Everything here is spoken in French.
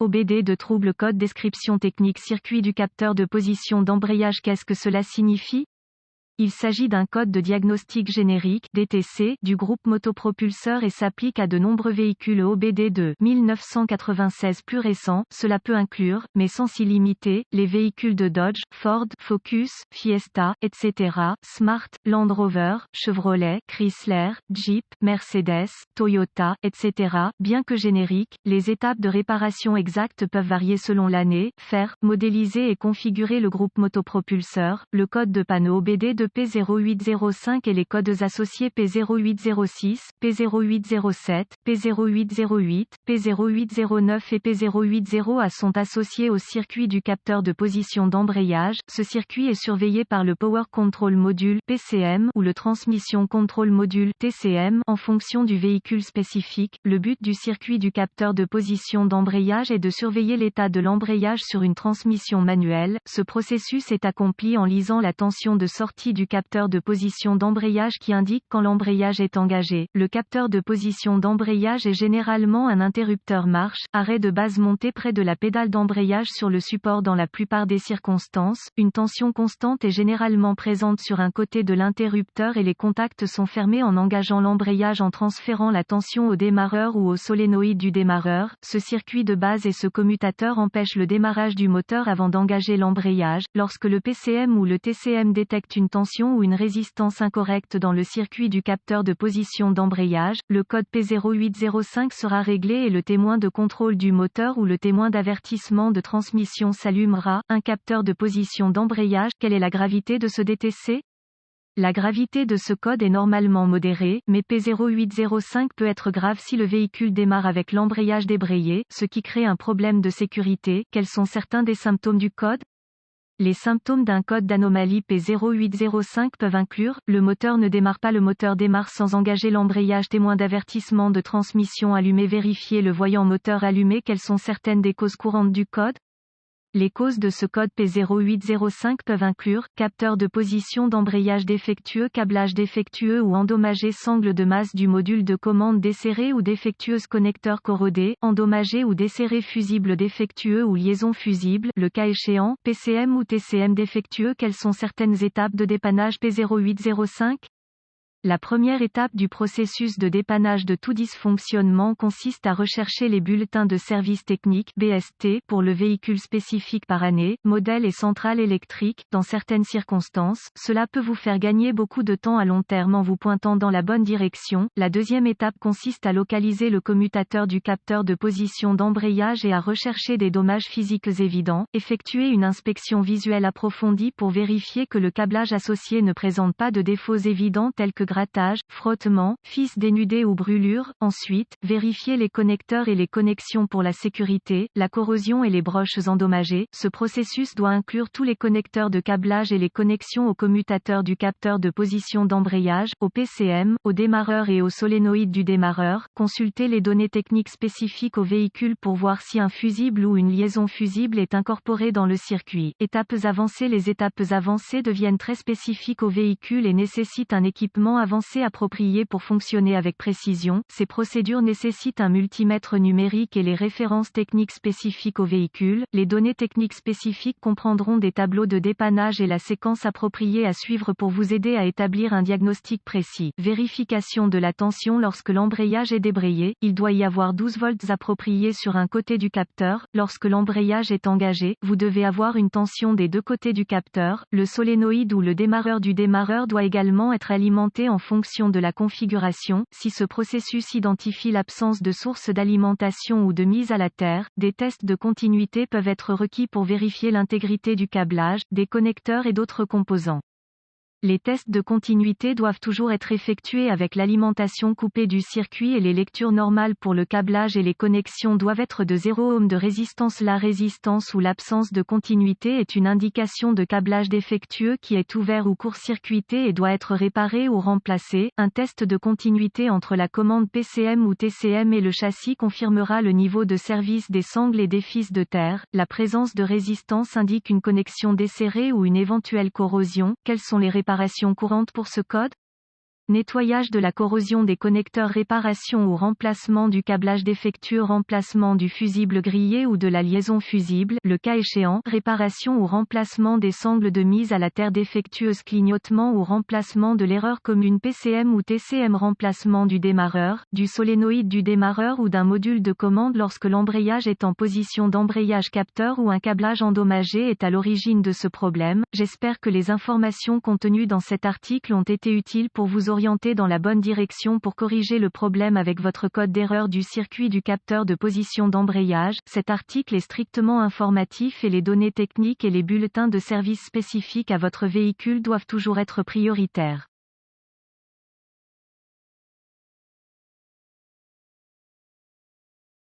OBD de trouble code description technique circuit du capteur de position d'embrayage. Qu'est-ce que cela signifie? Il s'agit d'un code de diagnostic générique (DTC) du groupe motopropulseur et s'applique à de nombreux véhicules OBD de 1996 plus récents. Cela peut inclure, mais sans s'y limiter, les véhicules de Dodge, Ford, Focus, Fiesta, etc., Smart, Land Rover, Chevrolet, Chrysler, Jeep, Mercedes, Toyota, etc. Bien que génériques, les étapes de réparation exactes peuvent varier selon l'année. Faire, modéliser et configurer le groupe motopropulseur, le code de panneau OBD de P0805 et les codes associés P0806, P0807, P0808, P0809 et P080A sont associés au circuit du capteur de position d'embrayage. Ce circuit est surveillé par le Power Control Module (PCM) ou le Transmission Control Module (TCM) en fonction du véhicule spécifique. Le but du circuit du capteur de position d'embrayage est de surveiller l'état de l'embrayage sur une transmission manuelle. Ce processus est accompli en lisant la tension de sortie du capteur de position d'embrayage qui indique quand l'embrayage est engagé. Le capteur de position d'embrayage est généralement un interrupteur marche, arrêt de base monté près de la pédale d'embrayage sur le support. Dans la plupart des circonstances, une tension constante est généralement présente sur un côté de l'interrupteur et les contacts sont fermés en engageant l'embrayage en transférant la tension au démarreur ou au solénoïde du démarreur. Ce circuit de base et ce commutateur empêchent le démarrage du moteur avant d'engager l'embrayage. Lorsque le PCM ou le TCM détecte une tension ou une résistance incorrecte dans le circuit du capteur de position d'embrayage, le code P0805 sera réglé et le témoin de contrôle du moteur ou le témoin d'avertissement de transmission s'allumera. Un capteur de position d'embrayage, quelle est la gravité de ce DTC? La gravité de ce code est normalement modérée, mais P0805 peut être grave si le véhicule démarre avec l'embrayage débrayé, ce qui crée un problème de sécurité. Quels sont certains des symptômes du code? Les symptômes d'un code d'anomalie P0805 peuvent inclure, le moteur ne démarre pas, le moteur démarre sans engager l'embrayage, témoin d'avertissement de transmission allumé, vérifier le voyant moteur allumé. Quelles sont certaines des causes courantes du code? Les causes de ce code P0805 peuvent inclure, capteur de position d'embrayage défectueux, câblage défectueux ou endommagé, sangle de masse du module de commande desserré ou défectueuse, connecteur corrodé, endommagé ou desserré, fusible défectueux ou liaison fusible, le cas échéant, PCM ou TCM défectueux. Quelles sont certaines étapes de dépannage P0805? La première étape du processus de dépannage de tout dysfonctionnement consiste à rechercher les bulletins de service technique (BST) pour le véhicule spécifique par année, modèle et centrale électrique. Dans certaines circonstances, cela peut vous faire gagner beaucoup de temps à long terme en vous pointant dans la bonne direction. La deuxième étape consiste à localiser le commutateur du capteur de position d'embrayage et à rechercher des dommages physiques évidents. Effectuer une inspection visuelle approfondie pour vérifier que le câblage associé ne présente pas de défauts évidents tels que grattage, frottement, fils dénudés ou brûlures. Ensuite, vérifier les connecteurs et les connexions pour la sécurité, la corrosion et les broches endommagées. Ce processus doit inclure tous les connecteurs de câblage et les connexions au commutateur du capteur de position d'embrayage, au PCM, au démarreur et au solénoïde du démarreur. Consulter les données techniques spécifiques au véhicule pour voir si un fusible ou une liaison fusible est incorporée dans le circuit. Étapes avancées. Les étapes avancées deviennent très spécifiques au véhicule et nécessitent un équipement avancé approprié pour fonctionner avec précision. Ces procédures nécessitent un multimètre numérique et les références techniques spécifiques au véhicule. Les données techniques spécifiques comprendront des tableaux de dépannage et la séquence appropriée à suivre pour vous aider à établir un diagnostic précis. Vérification de la tension. Lorsque l'embrayage est débrayé, il doit y avoir 12 volts appropriés sur un côté du capteur. Lorsque l'embrayage est engagé, vous devez avoir une tension des deux côtés du capteur. Le solénoïde ou le démarreur du démarreur doit également être alimenté en fonction de la configuration. Si ce processus identifie l'absence de source d'alimentation ou de mise à la terre, des tests de continuité peuvent être requis pour vérifier l'intégrité du câblage, des connecteurs et d'autres composants. Les tests de continuité doivent toujours être effectués avec l'alimentation coupée du circuit et les lectures normales pour le câblage et les connexions doivent être de 0 ohm de résistance. La résistance ou l'absence de continuité est une indication de câblage défectueux qui est ouvert ou court-circuité et doit être réparé ou remplacé. Un test de continuité entre la commande PCM ou TCM et le châssis confirmera le niveau de service des sangles et des fils de terre. La présence de résistance indique une connexion desserrée ou une éventuelle corrosion. Quelles sont les réparations courantes pour ce code? nettoyage de la corrosion des connecteurs, réparation ou remplacement du câblage défectueux, remplacement du fusible grillé ou de la liaison fusible, le cas échéant, réparation ou remplacement des sangles de mise à la terre défectueuse, clignotement ou remplacement de l'erreur commune PCM ou TCM, remplacement du démarreur, du solénoïde du démarreur ou d'un module de commande lorsque l'embrayage est en position d'embrayage capteur ou un câblage endommagé est à l'origine de ce problème. J'espère que les informations contenues dans cet article ont été utiles pour vous orienter dans la bonne direction pour corriger le problème avec votre code d'erreur du circuit du capteur de position d'embrayage. Cet article est strictement informatif et les données techniques et les bulletins de service spécifiques à votre véhicule doivent toujours être prioritaires.